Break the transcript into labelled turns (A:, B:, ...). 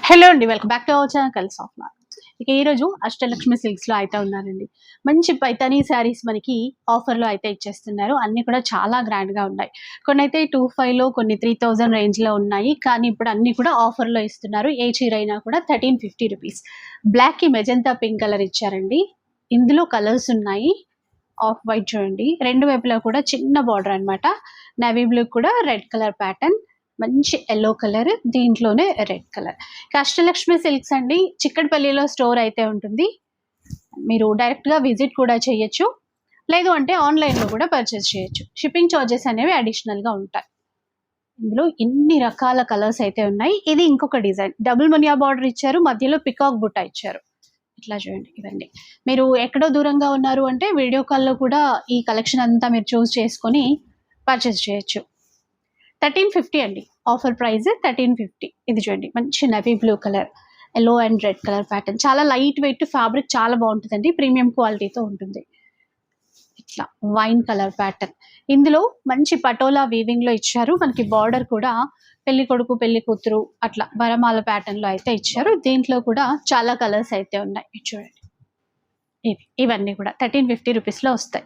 A: Hello అండి, welcome back to our channel కలిసి of mark. ఇక ఈరోజు అష్టలక్ష్మి సిల్క్స్లో అయితే ఉన్నారండి. మంచి పైతానీ శారీస్ మనకి ఆఫర్లో అయితే ఇచ్చేస్తున్నారు. అన్నీ కూడా చాలా గ్రాండ్గా ఉన్నాయి. కొన్ని అయితే 2500, కొన్ని 3000 రేంజ్లో ఉన్నాయి. కానీ ఇప్పుడు అన్నీ కూడా ఆఫర్లో ఇస్తున్నారు. ఏ చీర అయినా కూడా 1350 రూపీస్. బ్లాక్కి మెజంతా పింక్ కలర్ ఇచ్చారండి. ఇందులో కలర్స్ ఉన్నాయి. ఆఫ్ వైట్ చూడండి, రెండు వైపులా కూడా చిన్న బార్డర్ అనమాట. నేవీ బ్లూ కూడా రెడ్ కలర్ ప్యాటర్న్, మంచి ఎల్లో కలర్, దీంట్లోనే రెడ్ కలర్. అష్టలక్ష్మి సిల్క్స్ అండి, చిక్కడపల్లిలో స్టోర్ అయితే ఉంటుంది. మీరు డైరెక్ట్గా విజిట్ కూడా చేయొచ్చు, లేదు అంటే ఆన్లైన్లో కూడా పర్చేస్ చేయొచ్చు. షిప్పింగ్ ఛార్జెస్ అనేవి అడిషనల్గా ఉంటాయి. ఇందులో ఇన్ని రకాల కలర్స్ అయితే ఉన్నాయి. ఇది ఇంకొక డిజైన్, డబుల్ మునియా బార్డర్ ఇచ్చారు, మధ్యలో పికాక్ బుట్ట ఇచ్చారు. ఇట్లా చూడండి. ఇవన్నీ మీరు ఎక్కడో దూరంగా ఉన్నారు అంటే వీడియో కాల్లో కూడా ఈ కలెక్షన్ అంతా మీరు చూస్ చేసుకొని పర్చేస్ చేయొచ్చు. 1350 అండి ఆఫర్ ప్రైస్, 1350. ఇది చూడండి, మంచి navy blue colour, yellow and red colour pattern. చాలా లైట్ వెయిట్ ఫ్యాబ్రిక్, చాలా బాగుంటుందండి, ప్రీమియం క్వాలిటీతో ఉంటుంది. ఇట్లా వైన్ కలర్ ప్యాటర్న్, ఇందులో మంచి పటోలా వీవింగ్ లో ఇచ్చారు. మనకి బార్డర్ కూడా పెళ్లి కొడుకు పెళ్లి కూతురు అట్లా వరమాల ప్యాటర్న్ లో అయితే ఇచ్చారు. దీంట్లో కూడా చాలా కలర్స్ అయితే ఉన్నాయి. చూడండి, ఇవన్నీ కూడా 1350 రూపీస్లో వస్తాయి.